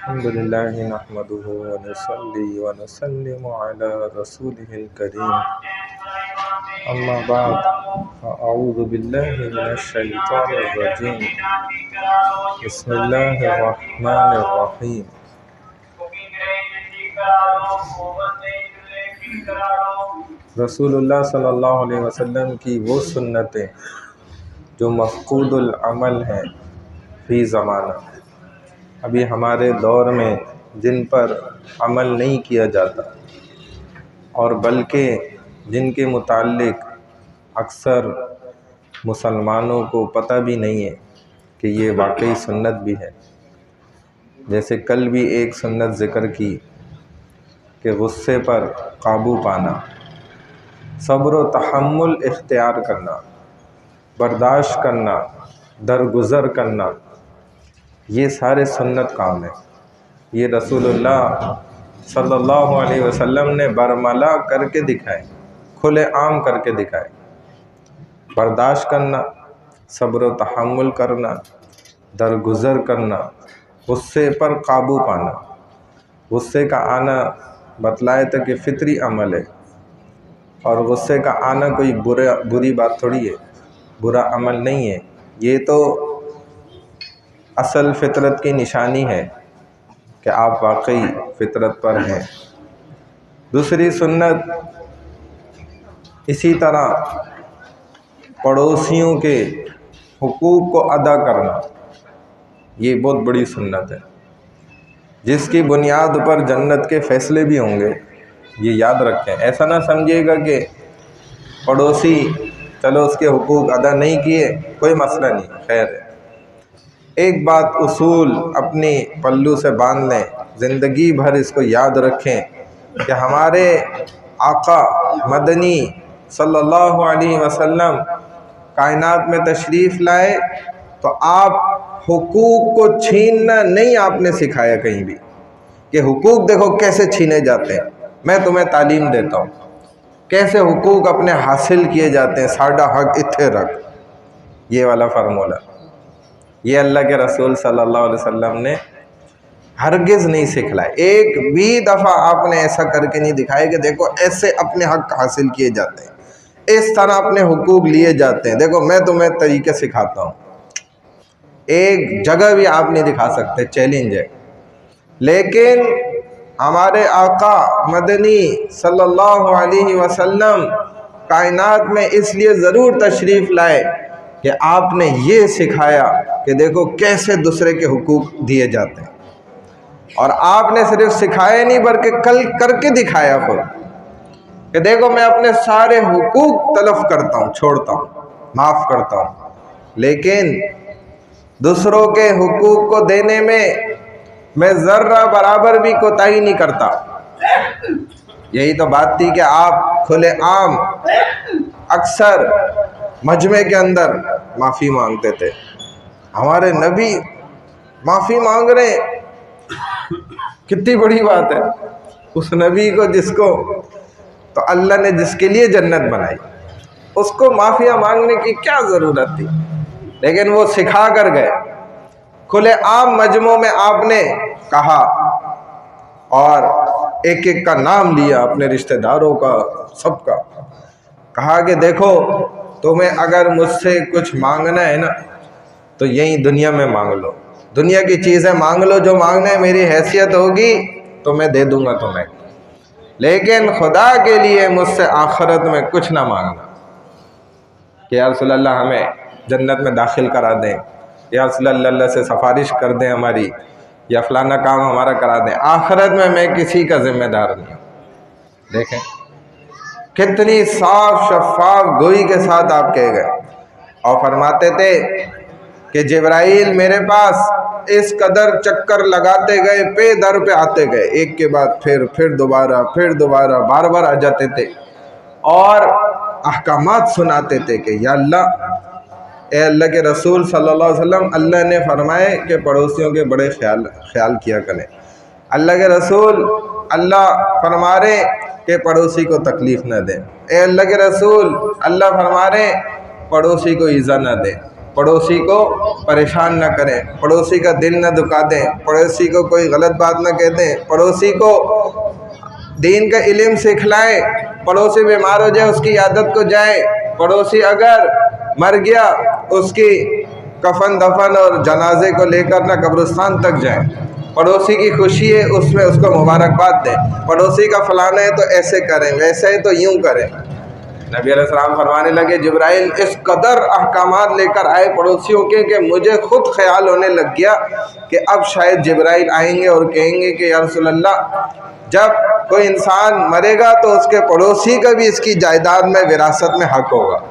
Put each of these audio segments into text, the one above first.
الحمد لله نحمده ونصلي ونسلم على رسوله الكريم أما بعد فأعوذ بالله من الشيطان الرجيم بسم الله الرحمن الرحيم رسول اللہ صلی اللہ علیہ وسلم کی وہ سنتیں جو مفقود العمل ہیں فی زمانہ، ابھی ہمارے دور میں جن پر عمل نہیں کیا جاتا، اور بلکہ جن کے متعلق اکثر مسلمانوں کو پتہ بھی نہیں ہے کہ یہ واقعی سنت بھی ہے۔ جیسے کل بھی ایک سنت ذکر کی کہ غصے پر قابو پانا، صبر و تحمل اختیار کرنا، برداشت کرنا، درگزر کرنا، یہ سارے سنت کام ہیں۔ یہ رسول اللہ صلی اللہ علیہ وسلم نے برملا کر کے دکھائے، کھلے عام کر کے دکھائے۔ برداشت کرنا، صبر و تحمل کرنا، درگزر کرنا، غصے پر قابو پانا۔ غصے کا آنا بتلائے تھا کہ فطری عمل ہے، اور غصے کا آنا کوئی بری بات تھوڑی ہے، برا عمل نہیں ہے، یہ تو اصل فطرت کی نشانی ہے کہ آپ واقعی فطرت پر ہیں۔ دوسری سنت اسی طرح پڑوسیوں کے حقوق کو ادا کرنا، یہ بہت بڑی سنت ہے، جس کی بنیاد پر جنت کے فیصلے بھی ہوں گے۔ یہ یاد رکھیں، ایسا نہ سمجھیے گا کہ پڑوسی چلو اس کے حقوق ادا نہیں کیے کوئی مسئلہ نہیں، خیر ہے۔ ایک بات اصول اپنی پلو سے باندھ لیں، زندگی بھر اس کو یاد رکھیں کہ ہمارے آقا مدنی صلی اللہ علیہ وسلم کائنات میں تشریف لائے تو آپ حقوق کو چھیننا نہیں آپ نے سکھایا کہیں بھی، کہ حقوق دیکھو کیسے چھینے جاتے ہیں، میں تمہیں تعلیم دیتا ہوں کیسے حقوق اپنے حاصل کیے جاتے ہیں، ساڈا حق اتھے رکھ، یہ والا فارمولہ یہ اللہ کے رسول صلی اللہ علیہ وسلم نے ہرگز نہیں سکھلائے۔ ایک بھی دفعہ آپ نے ایسا کر کے نہیں دکھایا کہ دیکھو ایسے اپنے حق حاصل کیے جاتے ہیں، اس طرح اپنے حقوق لیے جاتے ہیں، دیکھو میں تمہیں طریقے سکھاتا ہوں۔ ایک جگہ بھی آپ نہیں دکھا سکتے، چیلنج ہے۔ لیکن ہمارے آقا مدنی صلی اللہ علیہ وسلم کائنات میں اس لیے ضرور تشریف لائے کہ آپ نے یہ سکھایا کہ دیکھو کیسے دوسرے کے حقوق دیے جاتے ہیں، اور آپ نے صرف سکھایا نہیں بلکہ کل کر کے دکھایا خود کہ دیکھو میں اپنے سارے حقوق تلف کرتا ہوں، چھوڑتا ہوں، معاف کرتا ہوں، لیکن دوسروں کے حقوق کو دینے میں ذرہ برابر بھی کوتاہی نہیں کرتا۔ یہی تو بات تھی کہ آپ کھلے عام اکثر مجمع کے اندر معافی مانگتے تھے۔ ہمارے نبی معافی مانگ رہے ہیں، کتنی بڑی بات ہے۔ اس نبی کو جس کو تو اللہ نے جس کے لیے جنت بنائی، اس کو معافیاں مانگنے کی کیا ضرورت تھی؟ لیکن وہ سکھا کر گئے، کھلے عام مجمعوں میں آپ نے کہا، اور ایک ایک کا نام لیا، اپنے رشتہ داروں کا، سب کا، کہا کہ دیکھو تمہیں اگر مجھ سے کچھ مانگنا ہے نا تو یہی دنیا میں مانگ لو، دنیا کی چیزیں مانگ لو، جو مانگنا ہے میری حیثیت ہوگی تو میں دے دوں گا تمہیں، لیکن خدا کے لیے مجھ سے آخرت میں کچھ نہ مانگنا کہ یا رسول اللہ ہمیں جنت میں داخل کرا دیں، یا رسول اللہ سے سفارش کر دیں ہماری، یا فلانا کام ہمارا کرا دیں، آخرت میں کسی کا ذمہ دار نہیں ہوں۔ دیکھیں کتنی صاف شفاف گوئی کے ساتھ آپ کہے گئے، اور فرماتے تھے کہ جبرائیل میرے پاس اس قدر چکر لگاتے گئے، پہ در پہ آتے گئے، ایک کے بعد پھر دوبارہ بار بار آ جاتے تھے، اور احکامات سناتے تھے کہ یا اللہ، اے اللہ کے رسول صلی اللہ علیہ وسلم، اللہ نے فرمائے کہ پڑوسیوں کے بڑے خیال کیا کریں۔ اللہ کے رسول، اللہ فرما رہے کہ پڑوسی کو تکلیف نہ دیں۔ اے اللہ کے رسول، اللہ فرما رہے پڑوسی کو ایذا نہ دیں۔ पड़ोसी को परेशान न करें, पड़ोसी का दिल न दुखा दें, पड़ोसी को कोई गलत बात न कह दें, पड़ोसी को दीन का इल्म सिखलाएं, पड़ोसी बीमार हो जाए उसकी इयादत को जाए, पड़ोसी अगर मर गया उसकी कफन दफन और जनाजे को लेकर ना कब्रिस्तान तक जाएं, पड़ोसी की खुशी है उसमें उसको मुबारकबाद दें, पड़ोसी का फलाना है तो ऐसे करें, वैसे है तो यूं करें। नबी अलैहिस्सलाम फरमाने लगे जिब्राइल इस कदर अहकामात लेकर आए पड़ोसियों के कि मुझे खुद ख्याल होने लग गया कि अब शायद जिब्राइल आएंगे और कहेंगे कि या रसूल अल्लाह, जब कोई इंसान मरेगा तो उसके पड़ोसी का भी इसकी जायदाद में विरासत में हक होगा।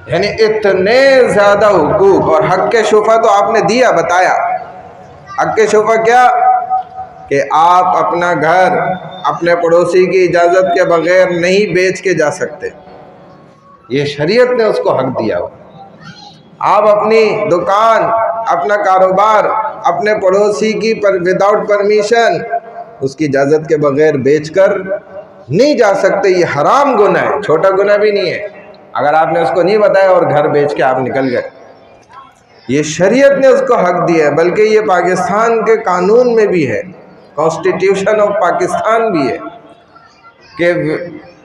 यानी इतने ज़्यादा हुकूक और हक के शुफा तो आपने दिया, बताया। हक के शुफा क्या कि आप अपना घर अपने पड़ोसी की इजाज़त के बगैर नहीं बेच के जा सकते, ये शरीयत ने उसको हक दिया हो। आप अपनी दुकान अपना कारोबार अपने पड़ोसी की विदाउट परमिशन उसकी इजाज़त के बगैर बेचकर नहीं जा सकते, ये हराम गुनाह है, छोटा गुनाह भी नहीं है। अगर आपने उसको नहीं बताया और घर बेच के आप निकल गए, ये शरीयत ने उसको हक दिया है। बल्कि ये पाकिस्तान के कानून में भी है, कॉन्स्टिट्यूशन ऑफ पाकिस्तान भी है कि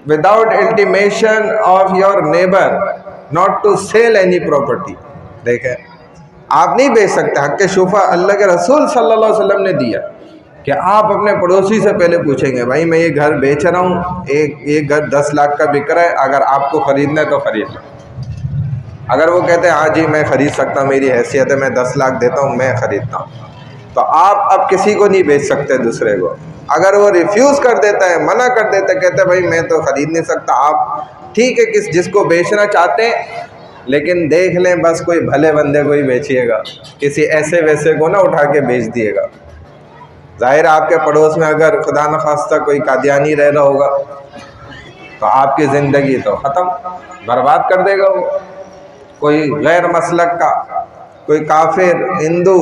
without intimation of your neighbour not to sell any property. देखें, आप नहीं बेच सकते। हक के शुफा अल्लाह के रसूल सल्लल्लाहु अलैहि वसल्लम ने दिया कि आप अपने पड़ोसी से पहले पूछेंगे, भाई मैं ये घर बेच रहा हूँ, एक घर 10 लाख का बिक रहा है, अगर आपको ख़रीदना है तो ख़रीद लो। अगर वो कहते हैं हाँ जी मैं ख़रीद सकता हूँ, मेरी हैसियत है, मैं 10 लाख देता हूँ, मैं ख़रीदता हूँ, तो आप अब किसी को नहीं बेच सकते दूसरे को। अगर वो रिफ्यूज़ कर देता है, मना कर देता है, कहता है भाई मैं तो ख़रीद नहीं सकता, आप ठीक है जिसको बेचना चाहते हैं, लेकिन देख लें बस कोई भले बंदे को ही बेचिएगा, किसी ऐसे वैसे को ना उठा के बेच दिएगा। ज़ाहिर आपके पड़ोस में अगर खुदा न खास्ता कोई कादियानी रह रहा होगा तो आपकी ज़िंदगी तो ख़त्म, बर्बाद कर देगा वो। कोई गैर मसलक का, कोई काफिर, हिंदू,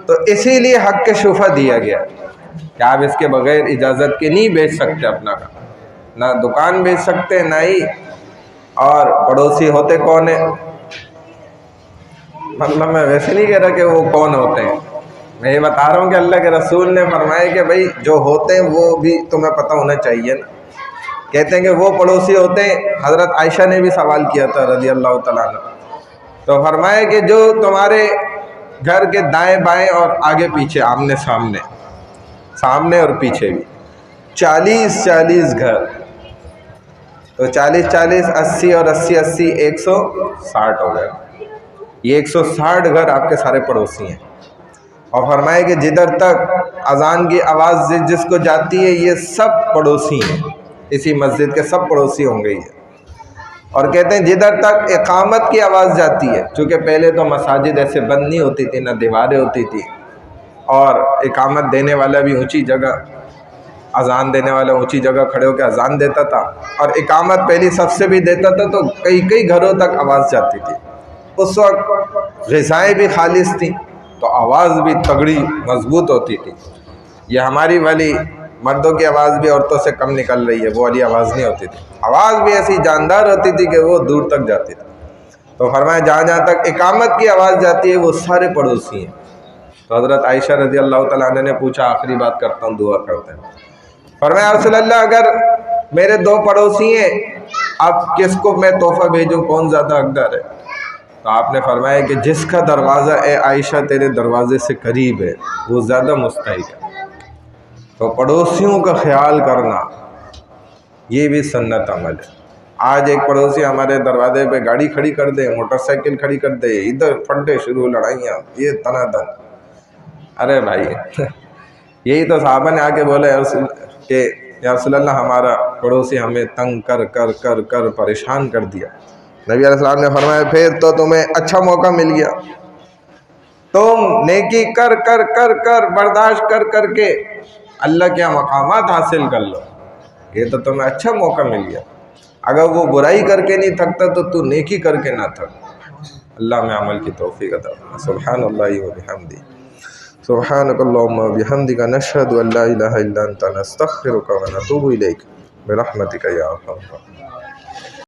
तो इसीलिए हक के शुफा दिया गया कि आप इसके बगैर इजाज़त के नहीं बेच सकते अपना का, ना दुकान बेच सकते ना ही। और पड़ोसी होते कौन है, मतलब मैं वैसे नहीं कह रहा कि वो कौन होते हैं, मैं ये बता रहा हूँ कि अल्लाह के रसूल ने फरमाया कि भाई जो होते हैं वो भी तुम्हें पता होना चाहिए ना। कहते हैं कि वो पड़ोसी होते हैं, हज़रत आयशा ने भी सवाल किया था रज़ी अल्लाह तआला अन्हा, तो फरमाया कि जो तुम्हारे घर के दाएं बाएं और आगे पीछे, आमने सामने, सामने और पीछे भी 40-40 घर, तो 40-40 80 और 80-80 160 हो गए। ये 160 घर आपके सारे पड़ोसी हैं। और फरमाया कि जिधर तक अजान की आवाज़ जिसको जाती है ये सब पड़ोसी हैं, इसी मस्जिद के सब पड़ोसी होंगे ये। और कहते हैं जिधर तक इकामत की आवाज़ जाती है, चूँकि पहले तो मसाजिद ऐसे बंद नहीं होती थी, ना दीवारें होती थी, और इकामत देने वाला भी ऊंची जगह, अजान देने वाला ऊंची जगह खड़े होकर अजान देता था, और इकामत पहली सबसे भी देता था, तो कई कई घरों तक आवाज़ जाती थी। उस वक्त ग़िज़ाएँ भी खालिस थी, तो आवाज़ भी तगड़ी मजबूत होती थी। ये हमारी वाली मर्दों की आवाज़ भी औरतों से कम निकल रही है, वो वाली आवाज़ नहीं होती थी। आवाज़ भी ऐसी जानदार होती थी कि वो दूर तक जाती थी। तो फरमाया जहाँ जहाँ तक इकामत की आवाज़ जाती है वो सारे पड़ोसी हैं। तो हज़रत आयशा रज़ी अल्लाह तआला अन्हा ने पूछा, आखिरी बात करता हूँ, दुआ करते हैं। फरमाया रसूल अल्लाह, अगर मेरे 2 पड़ोसी हैं, अब किसको मैं तोहफ़ा भेजूँ, कौन ज़्यादा हकदार है? तो आपने फरमाया कि जिसका दरवाज़ा ए आयशा तेरे दरवाज़े से करीब है वो ज़्यादा मुस्तहिक है। तो पड़ोसियों का ख्याल करना ये भी सुन्नत अमल है। आज एक पड़ोसी हमारे दरवाजे पे गाड़ी खड़ी कर दे, मोटरसाइकिल खड़ी कर दे, इधर फड्डे शुरू, लड़ाइयाँ, ये तनातन। अरे भाई यही तो साहबा ने आके बोले कि या रसूल अल्लाह, हमारा पड़ोसी हमें तंग कर कर कर कर परेशान कर दिया। नबी अलैहिस्सलाम ने फरमाया फिर तो तुम्हें अच्छा मौका मिल गया, तुम नेकी कर कर कर कर बर्दाश्त कर कर के अल्लाह के मकामात हासिल कर लो, ये तो तुम्हें अच्छा मौका मिल गया। अगर वो बुराई करके नहीं थकता तो तू नेकी करके ना थक। अल्लाह में अमल की तौफीक अता फरमाए। सुब्हानल्लाहि व बिहम्दिही, सुब्हानकल्लाहुम्मा व बिहम्दिका, नशहदु अन ला इलाहा इल्ला अंता, नस्तगफिरुका व नतूबु इलैक, बिरहमतिका या अरहमर राहिमीन।